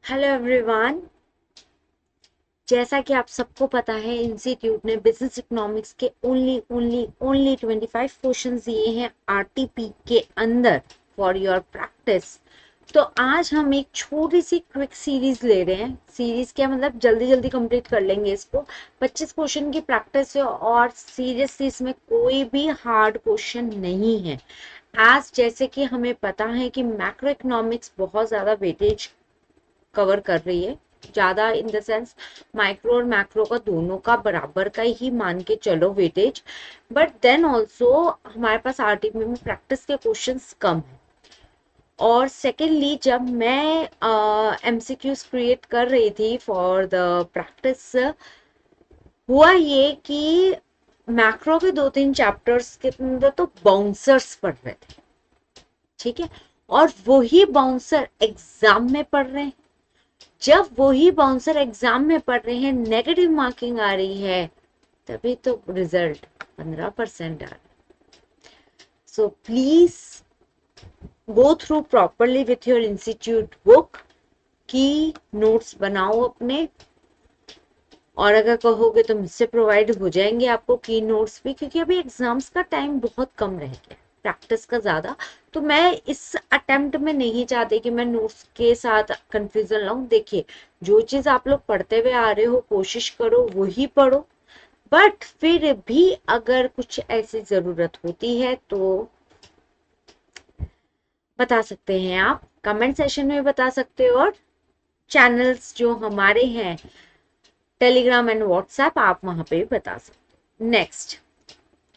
Hello everyone. जैसा कि आप सबको पता है, इंस्टीट्यूट ने बिजनेस इकोनॉमिक्स के ओनली ओनली ओनली 25 क्वेश्चंस दिए हैं आरटीपी के अंदर फॉर योर प्रैक्टिस। तो आज हम एक छोटी सी क्विक सीरीज ले रहे हैं। सीरीज क्या मतलब, जल्दी जल्दी कंप्लीट कर लेंगे इसको। 25 क्वेश्चन की प्रैक्टिस है और सीरियसली इसमें कोई भी हार्ड क्वेश्चन नहीं है। आज जैसे कि हमें पता है कि मैक्रो इकोनॉमिक्स बहुत ज्यादा वेटेज कवर कर रही है, ज्यादा इन द सेंस माइक्रो और मैक्रो का दोनों का बराबर का ही मान के चलो वेटेज। बट देन ऑल्सो हमारे पास आरटीपी में प्रैक्टिस के क्वेश्चंस कम है। और सेकेंडली जब मैं एमसीक्यूज क्रिएट कर रही थी फॉर द प्रैक्टिस, हुआ ये कि मैक्रो के 2-3 चैप्टर्स के अंदर तो बाउंसर्स पढ़ रहे थे, ठीक है, और वही बाउंसर एग्जाम में पढ़ रहे हैं। जब वही बाउंसर एग्जाम में पढ़ रहे हैं, नेगेटिव मार्किंग आ रही है, तभी तो रिजल्ट 15% आ रहा है। So please go through properly with your institute book, की नोट्स बनाओ अपने। और अगर कहोगे तो मुझसे प्रोवाइड हो जाएंगे आपको की नोट्स भी, क्योंकि अभी एग्जाम्स का टाइम बहुत कम रह गया, प्रैक्टिस का ज्यादा। तो मैं इस अटेम्प्ट में नहीं चाहती कि मैं नोट्स के साथ कंफ्यूजन लाऊं। देखिए, जो चीज आप लोग पढ़ते हुए आ रहे हो, कोशिश करो वही पढ़ो। बट फिर भी अगर कुछ ऐसी जरूरत होती है तो बता सकते हैं, आप कमेंट सेशन में बता सकते हो। और चैनल्स जो हमारे हैं, टेलीग्राम एंड व्हाट्सएप, आप वहां पे भी बता सकते हो। नेक्स्ट,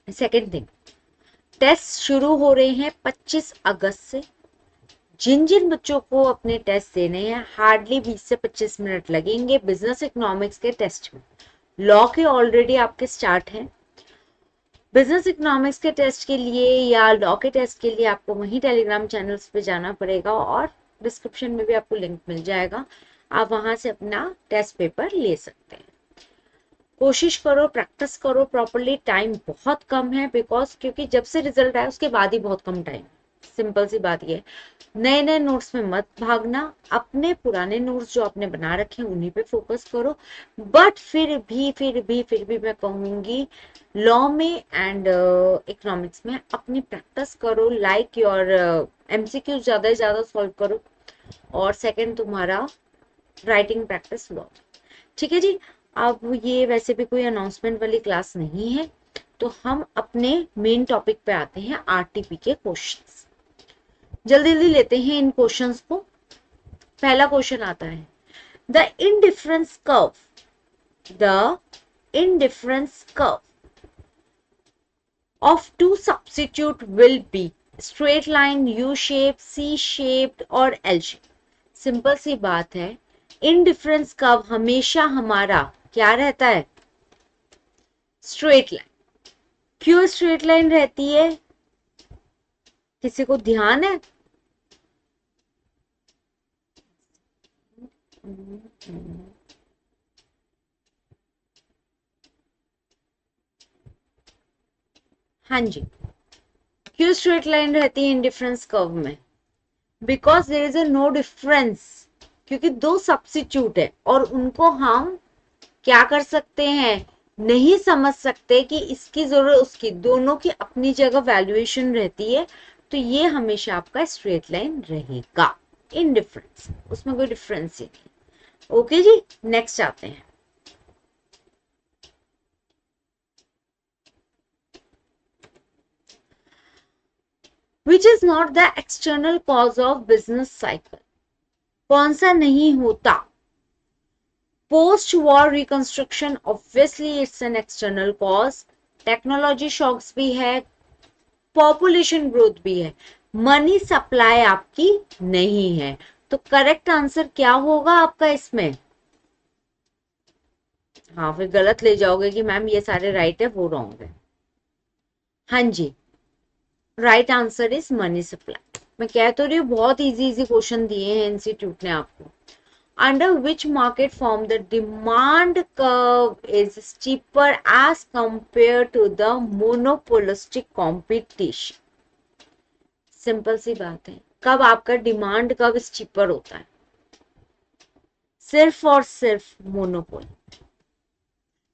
सेकेंड थिंग, टेस्ट शुरू हो रहे हैं 25 अगस्त से। जिन जिन बच्चों को अपने टेस्ट देने हैं, हार्डली 20 से 25 मिनट लगेंगे बिजनेस इकोनॉमिक्स के टेस्ट में। लॉ के ऑलरेडी आपके स्टार्ट हैं, बिजनेस इकोनॉमिक्स के टेस्ट के लिए या लॉ के टेस्ट के लिए आपको वहीं टेलीग्राम चैनल्स पे जाना पड़ेगा, और डिस्क्रिप्शन में भी आपको लिंक मिल जाएगा, आप वहां से अपना टेस्ट पेपर ले सकते हैं। कोशिश करो, प्रैक्टिस करो प्रॉपरली। टाइम बहुत कम है, बिकॉज क्योंकि जब से रिजल्ट आया उसके बाद ही बहुत कम टाइम। सिंपल सी बात ये, नए नए नोट्स में मत भागना, अपने पुराने नोट्स जो आपने बना रखे हैं उन्हीं पे फोकस करो। बट फिर भी मैं कहूंगी, लॉ में एंड इकोनॉमिक्स में अपनी प्रैक्टिस करो, लाइक योर एमसीक्यू ज्यादा से ज्यादा सॉल्व करो। और सेकंड, तुम्हारा राइटिंग प्रैक्टिस लो। ठीक है जी। अब ये वैसे भी कोई अनाउंसमेंट वाली क्लास नहीं है, तो हम अपने मेन टॉपिक पे आते हैं, आरटीपी के क्वेश्चंस। जल्दी जल्दी लेते हैं इन क्वेश्चंस को। पहला क्वेश्चन आता है, the indifference curve, the indifference curve of two substitute will be straight line, U shape, C shaped और L shape। सिंपल सी बात है, इनडिफरेंस कर्व हमेशा हमारा क्या रहता है? Straight line. क्यों स्ट्रेट लाइन रहती है? किसी को ध्यान है? हाँ जी, क्यों स्ट्रेट लाइन रहती है इनडिफरेंस कर्व में? Because there is a no difference, क्योंकि दो सब्सिट्यूट है और उनको हम क्या कर सकते हैं, नहीं समझ सकते कि इसकी जरूरत उसकी, दोनों की अपनी जगह वैल्यूएशन रहती है। तो ये हमेशा आपका स्ट्रेट लाइन रहेगा, इनडिफरेंस, उसमें कोई डिफरेंस ही नहीं। ओके जी, नेक्स्ट आते हैं। Which is not the external cause of business cycle? कौन सा नहीं होता? Post war reconstruction, obviously it's an external cause. Technology shocks भी है, पॉपुलेशन ग्रोथ भी है, मनी सप्लाई आपकी नहीं है। तो करेक्ट आंसर क्या होगा आपका इसमें? हाँ, फिर गलत ले जाओगे कि मैम ये सारे राइट है वो रॉन्ग है। हाँ जी, right answer is money supply. मैं कह तो रही हूँ, बहुत इजी इजी क्वेश्चन दिए हैं इंस्टीट्यूट ने आपको। Under which market form the demand curve is steeper as compare to the monopolistic competition? Simple सी बात है, कब आपका डिमांड कर्व स्टीपर होता है? सिर्फ और सिर्फ मोनोपोली,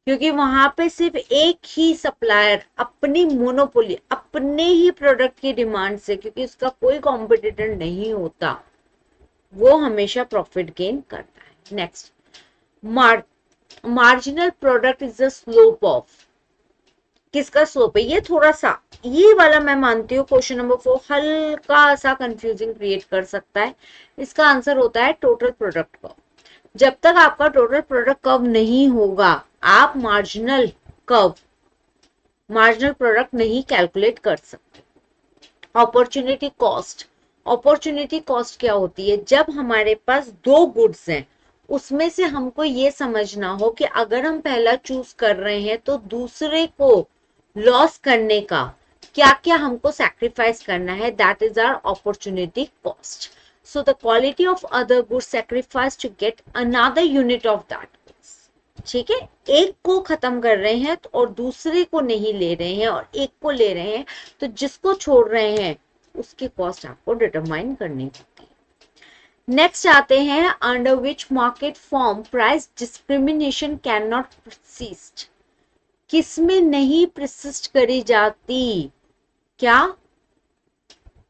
क्योंकि वहां पे सिर्फ एक ही सप्लायर अपनी मोनोपोली, अपने ही प्रोडक्ट की डिमांड से, क्योंकि उसका कोई कॉम्पिटिटर नहीं होता, वो हमेशा प्रॉफिट गेन करता है। Next, marginal product is the slope of, किसका स्लोप है? ये थोड़ा सा, ये वाला मैं मानती हूँ क्वेश्चन नंबर 4 हल्का सा कंफ्यूजिंग क्रिएट कर सकता है। इसका आंसर होता है टोटल प्रोडक्ट कर्व। जब तक आपका टोटल प्रोडक्ट कर्व नहीं होगा, आप मार्जिनल प्रोडक्ट नहीं कैलकुलेट कर सकते। अपॉर्चुनिटी कॉस्ट, अपॉर्चुनिटी कॉस्ट क्या होती है? जब हमारे पास दो गुड्स हैं, उसमें से हमको ये समझना हो कि अगर हम पहला चूज कर रहे हैं तो दूसरे को लॉस करने का क्या क्या हमको सैक्रिफाइस करना है, that is our opportunity cost. So the quality of other goods sacrifice to get another unit of that. ठीक है, एक को खत्म कर रहे हैं तो और दूसरे को नहीं ले रहे हैं और एक को ले रहे हैं, तो जिसको छोड़ रहे हैं उसकी कॉस्ट आपको डिटरमाइन करनी होती है। नेक्स्ट आते हैं, under which market form price discrimination can not persist, किसमें नहीं परसिस्ट करी जाती? क्या?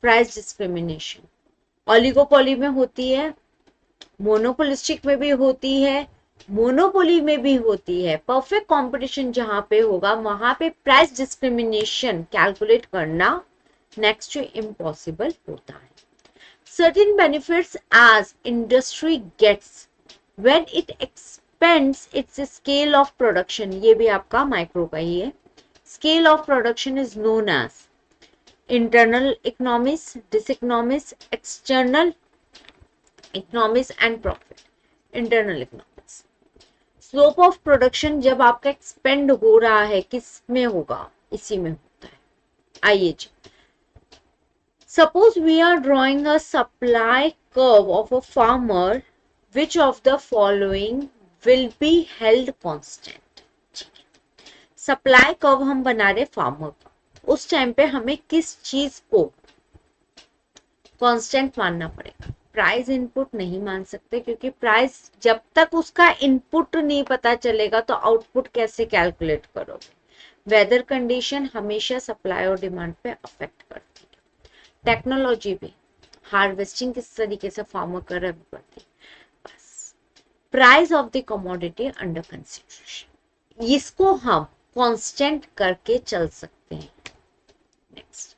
प्राइस डिस्क्रिमिनेशन ओलिगोपोली में होती है, मोनोपोलिस्टिक में भी होती है, मोनोपोली में भी होती है। परफेक्ट कंपटीशन जहां पे होगा वहां पे प्राइस डिस्क्रिमिनेशन कैलकुलेट करना नेक्स्ट टू इम्पॉसिबल होता है। Certain benefits as industry gets when it expands its scale of production, ये भी आपका माइक्रो का ही है। Scale of production is known as internal economics, diseconomics, external economics and profit. Internal economics, slope of production जब आपका expand हो रहा है किस में होगा? इसी में होता है। आइए जी, suppose we are drawing a supply curve of a farmer, which of the following will be held constant. Supply curve हम बना रहे फार्मर का, उस टाइम पे हमें किस चीज को कांस्टेंट मानना पड़ेगा? प्राइस इनपुट नहीं मान सकते, क्योंकि प्राइस जब तक उसका इनपुट नहीं पता चलेगा तो आउटपुट कैसे कैलकुलेट करोगे? वेदर कंडीशन हमेशा सप्लाई और डिमांड पे अफेक्ट करती है। टेक्नोलॉजी भी, हार्वेस्टिंग किस तरीके से फार्मर कर रहा है पड़ती है। बस price of the commodity under consideration, इसको हम कांस्टेंट करके चल सकते हैं। Next,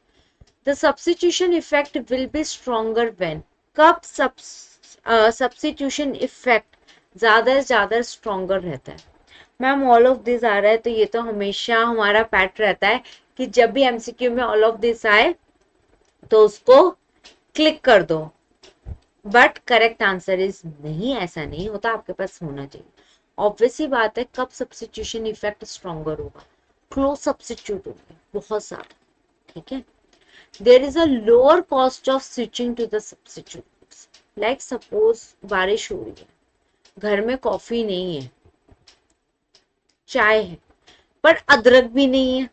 the substitution effect will be stronger when, कब substitution effect ज्यादा stronger रहता है? मैम ऑल ऑफ दिस आ रहा है तो ये तो हमेशा हमारा पैट रहता है कि जब भी एमसीक्यू में ऑल ऑफ दिस आए तो उसको क्लिक कर दो, बट करेक्ट आंसर इज नहीं, ऐसा नहीं होता, आपके पास होना चाहिए। ऑब्वियस ही बात है, कब सब्स्टिट्यूशन इफेक्ट स्ट्रॉन्गर होगा? क्लोज सब्स्टिट्यूट होगा बहुत ज्यादा। ठीक है, there is a lower cost of switching to the substitutes, like suppose बारिश हो रही है, घर में कॉफी नहीं है, चाय है, पर अदरक भी नहीं है।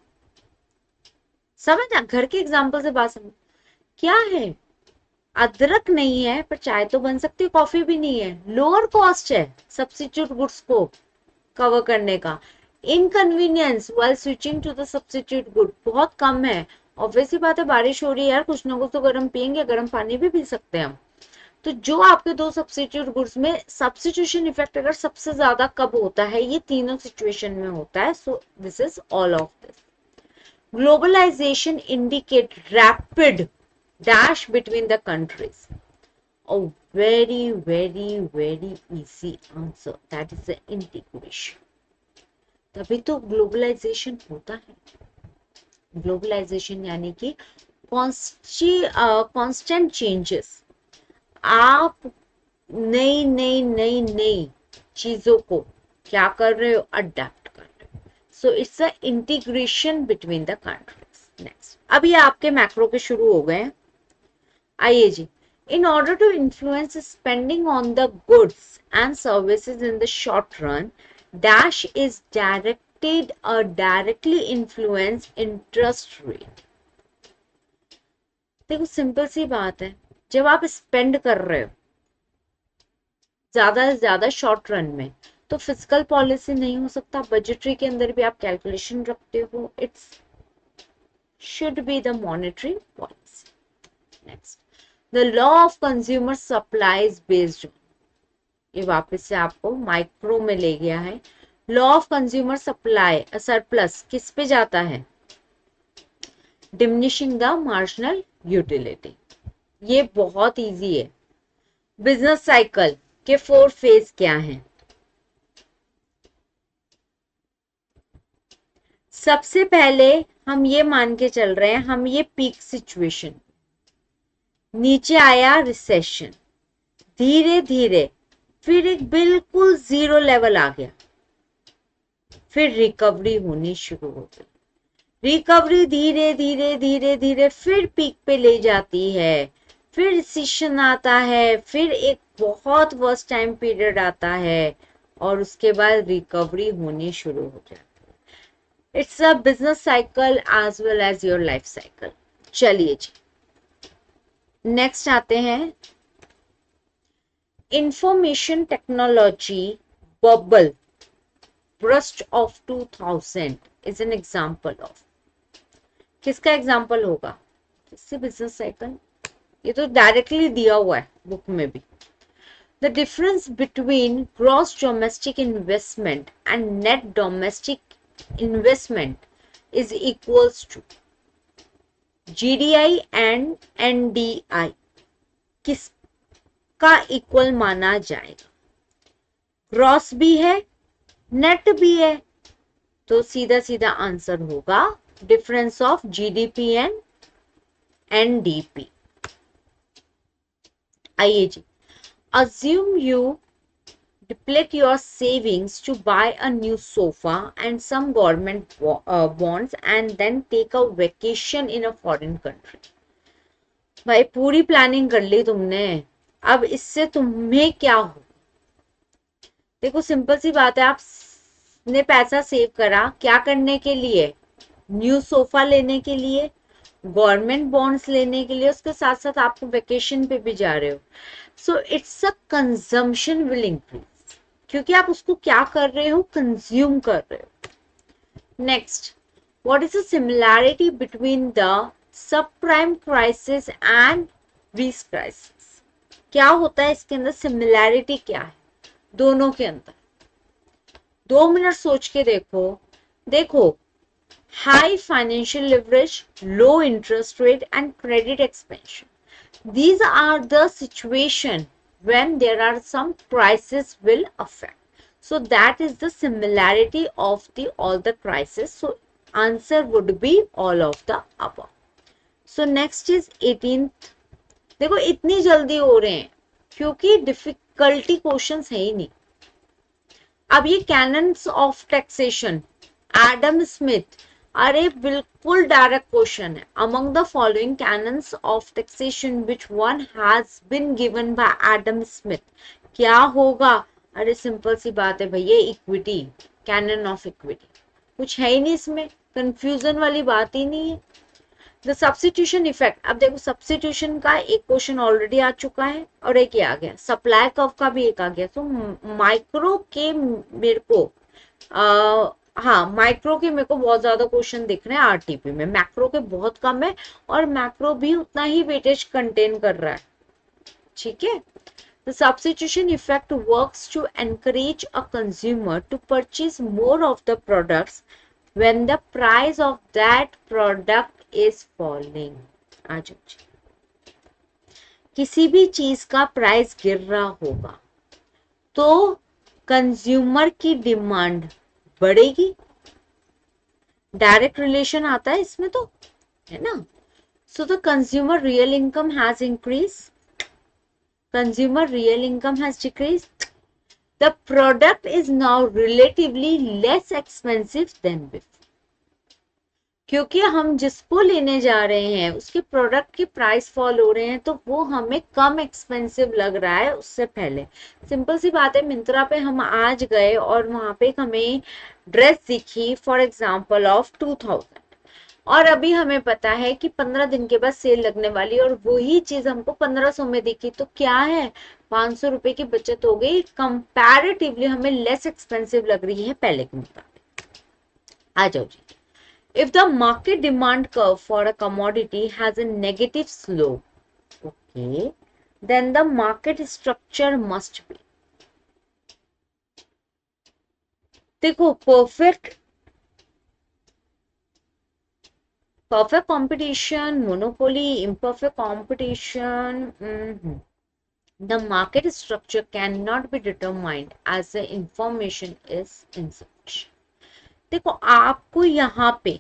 समझ, घर के एग्जांपल से बात समझ, क्या है? अदरक नहीं है पर चाय तो बन सकती है, कॉफी भी नहीं है। लोअर कॉस्ट है सब्स्टिट्यूट गुड्स को कवर करने का। Inconvenience while switching to the substitute good बहुत कम है। ऑब्वियसली बात है, बारिश हो रही है यार, कुछ ना कुछ तो गर्म पियेंगे, गर्म पानी भी पी सकते हैं हम। तो जो आपके दो सब्स्टिट्यूट गुड्स में सब्स्टिट्यूशन इफेक्ट अगर सबसे ज्यादा कब होता है? ये तीनों सिचुएशन में होता है। So this is all of this. Globalisation indicate rapid dash between the countries. A very easy answer, that is the integration. तभी तो ग्लोबलाइजेशन होता है। ग्लोबलाइजेशन यानी कि कांस्टेंट चेंजेस, आप नई चीजों को क्या कर रहे हो? अडेप्ट कर रहे हो। So it's a integration between the countries. Next, अब ये आपके मैक्रो के शुरू हो गए। आइए जी, in order to influence spending on the goods and services in the short run, dash is directed or directly influence interest rate. देखो simple सी बात है, जब आप स्पेंड कर रहे हो ज्यादा से ज्यादा शॉर्ट रन में। तो फिजिकल पॉलिसी नहीं हो सकता, बजटरी के अंदर भी आप कैलकुलेशन रखते हो, it's should be the monetary policy. Next, the law of consumer supplies based, ये वापस से आपको माइक्रो में ले गया है। Law of consumer supply surplus किस पे जाता है, डिमिनिशिंग द मार्जिनल यूटिलिटी। ये बहुत इजी है। बिजनेस साइकिल के 4 फेज क्या हैं? सबसे पहले हम ये मान के चल रहे हैं, हम ये पीक सिचुएशन, नीचे आया रिसेशन, धीरे धीरे फिर एक बिल्कुल जीरो लेवल आ गया, फिर रिकवरी होनी शुरू हो गई, रिकवरी धीरे धीरे धीरे धीरे फिर पीक पे ले जाती है, फिर रिसेशन आता है, फिर एक बहुत वर्स्ट टाइम पीरियड आता है और उसके बाद रिकवरी होनी शुरू हो जाती है। It's a business cycle as well as your life cycle. चलिए जी, नेक्स्ट आते हैं, information technology bubble burst of 2000 is an example of, किसका एग्जाम्पल होगा, किससे बिजनेस साइकिल, ये तो डायरेक्टली दिया हुआ है बुक में भी। The difference between gross domestic investment and net domestic investment is equals to GDI and NDI, किसका इक्वल माना जाएगा, ग्रॉस भी है नेट भी है, तो सीधा सीधा आंसर होगा difference of GDP and NDP. आइए जी, assume you deplete your savings to buy a new sofa and some government bonds and then take a vacation in a foreign country। भाई पूरी प्लानिंग कर ली तुमने, अब इससे तुम्हें क्या हो? देखो सिंपल सी बात है, आपने पैसा सेव करा क्या करने के लिए, न्यू सोफा लेने के लिए, गवर्नमेंट बॉन्ड्स लेने के लिए, उसके साथ साथ आप वेकेशन पे भी जा रहे हो। So it's a consumption will increase, क्योंकि आप उसको क्या कर रहे हो, कंज्यूम कर रहे हो। Next, what is the similarity between the sub prime crisis and Greece crisis? क्या होता है इसके अंदर, सिमिलैरिटी क्या है दोनों के अंदर? 2 मिनट सोच के देखो। देखो, high financial leverage, low interest rate and credit expansion, these are the situation when there are some crisis will affect, so that is the similarity of the all the crisis, so answer would be all of the above। so next is 18th। देखो इतनी जल्दी हो रहे हैं क्योंकि difficulty questions है ही नहीं। अब ये canons of taxation, Adam Smith, अरे बिल्कुल डायरेक्ट क्वेश्चन है। Among the following canons of taxation which one has been given by Adam Smith, क्या होगा? अरे सिंपल सी बात है भैया, इक्विटी, कैनन ऑफ इक्विटी, कुछ है ही नहीं इसमें, कंफ्यूजन वाली बात ही नहीं है। द सब्स्टिट्यूशन इफेक्ट, अब देखो सब्स्टिट्यूशन का एक क्वेश्चन ऑलरेडी आ चुका है और एक आ गया, सप्लाई कर्व का भी एक आ गया। तो माइक्रो के मेरे को हाँ माइक्रो के मेरे को बहुत ज्यादा क्वेश्चन दिख रहे हैं आरटीपी में, मैक्रो के बहुत कम है और मैक्रो भी उतना ही वेटेज कंटेन कर रहा है। ठीक है, the substitution effect works to encourage a consumer to purchase more of the products when the price of that product is falling। आज किसी भी चीज का प्राइस गिर रहा होगा तो कंज्यूमर की डिमांड बढ़ेगी, डायरेक्ट रिलेशन आता है इसमें तो, है ना। So the consumer real income has increase, consumer real income has decreased, the product is now relatively less expensive than before। क्योंकि हम जिसको लेने जा रहे हैं उसके प्रोडक्ट के प्राइस फॉल हो रहे हैं तो वो हमें कम एक्सपेंसिव लग रहा है उससे पहले। सिंपल सी बात है, मिंत्रा पे हम आज गए और वहां पे हमें ड्रेस दिखी फॉर एग्जांपल ऑफ 2000, और अभी हमें पता है कि 15 दिन के बाद सेल लगने वाली है और वही चीज हमको 1500 में दिखी, तो क्या है, 500 रुपए की बचत हो गई, कंपैरेटिवली हमें लेस एक्सपेंसिव लग रही है पहले के मुकाबले। आ जाओ जी। If the market demand curve for a commodity has a negative slope, okay, then the market structure must be. देखो perfect competition, monopoly, imperfect competition. The market structure cannot be determined as the information is insufficient. देखो आपको यहाँ पे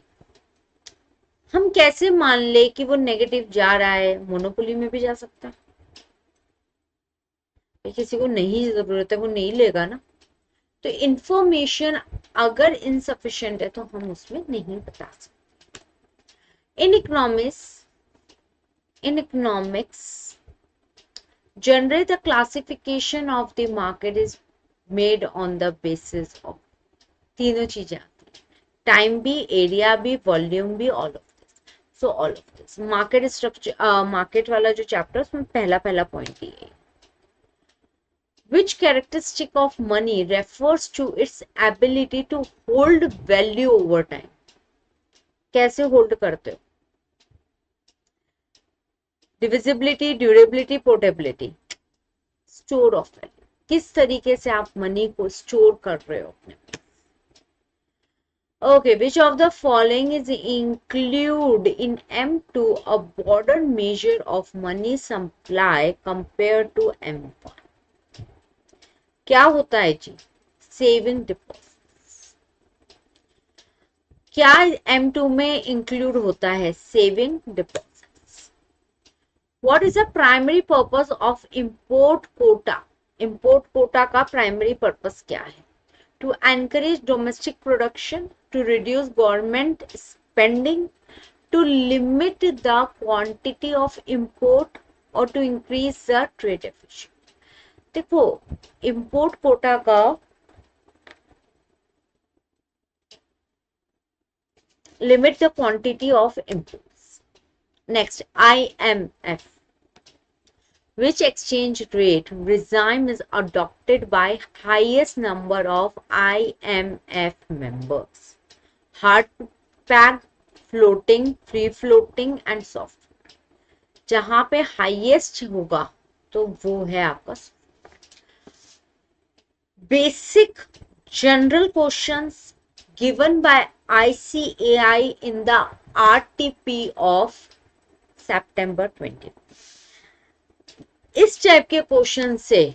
हम कैसे मान ले कि वो नेगेटिव जा रहा है, मोनोपोली में भी जा सकता है, किसी को नहीं जरूरत है वो नहीं लेगा ना। तो इंफॉर्मेशन अगर इनसफिशिएंट है तो हम उसमें नहीं बता सकते। In economics generally the classification of the market is made on the basis of तीनों चीजें आती है, टाइम भी, एरिया भी, वॉल्यूम भी, all of this. So all of this market structure, market वाला जो चैप्टर उसमें पहला पॉइंट ये है। Which characteristic of money refers to its ability to hold value over time? कैसे होल्ड करते हो, divisibility, durability, portability, store of value, किस तरीके से आप मनी को स्टोर कर रहे हो अपने। Okay, which of the following is included in M2, a broader measure of money supply compared to M1? क्या होता है जी, सेविंग डिपॉजिट। क्या M2 में इंक्लूड होता है, saving deposits. What is the primary purpose of import quota, import quota का primary purpose क्या है, to encourage domestic production, to reduce government spending, to limit the quantity of import, or to increase the trade efficiency. देखो import quota का limit the quantity of imports. Next, IMF, which exchange rate regime is adopted by highest number of IMF members? Hard peg, floating, free floating and soft. जहां पे highest होगा तो वो है आपका basic general questions given by ICAI in the RTP of September 20। इस type के question से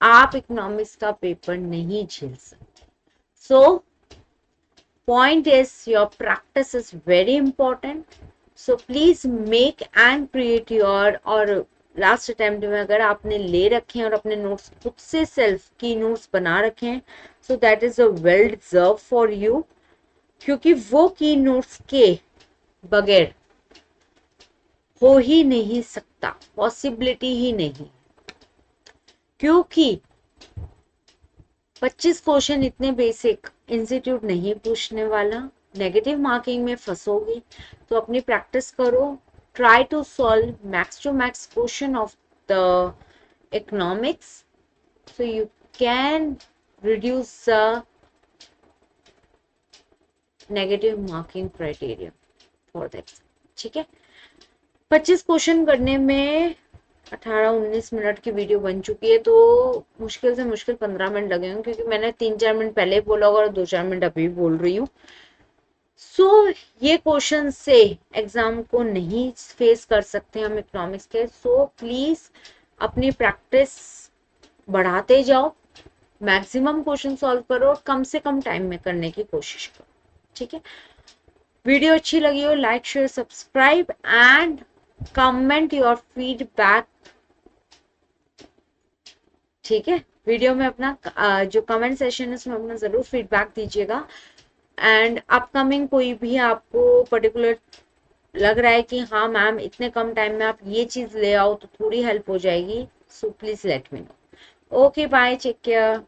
आप इकोनॉमिक्स का पेपर नहीं झेल सकते। सो point is your practice is very important, so please make and create your, और लास्ट अटेम्प्ट में अगर आपने ले रखे हैं और अपने नोट्स खुद से सेल्फ की नोट्स बना रखे हैं, so that is a well deserve for you, क्योंकि वो की नोट्स के बगैर हो ही नहीं सकता, पॉसिबिलिटी ही नहीं, क्योंकि 25 क्वेश्चन इतने बेसिक इंस्टीट्यूट नहीं पूछने वाला, नेगेटिव मार्किंग में फंसोगी। तो अपनी प्रैक्टिस करो, try to solve max to max question of the economics, so you can reduce the negative marking criteria for that. ठीक है, 25 क्वेश्चन करने में 18-19 मिनट की वीडियो बन चुकी है, तो मुश्किल से मुश्किल 15 मिनट लगे होंगे, क्योंकि मैंने 3-4 मिनट पहले बोला होगा और 2-4 मिनट अभी बोल रही हूँ। सो ये क्वेश्चन से एग्जाम को नहीं फेस कर सकते हम इकोनॉमिक्स के। सो प्लीज अपनी प्रैक्टिस बढ़ाते जाओ, मैक्सिमम क्वेश्चन सॉल्व करो और कम से कम टाइम में करने की कोशिश करो। ठीक है, वीडियो अच्छी लगी हो like share subscribe and comment your feedback. ठीक है, वीडियो में अपना जो कमेंट सेशन है उसमें अपना जरूर फीडबैक दीजिएगा। एंड अपकमिंग कोई भी आपको पर्टिकुलर लग रहा है कि हाँ मैम इतने कम टाइम में आप ये चीज ले आओ तो थोड़ी हेल्प हो जाएगी, so please let me know. Okay bye, take care.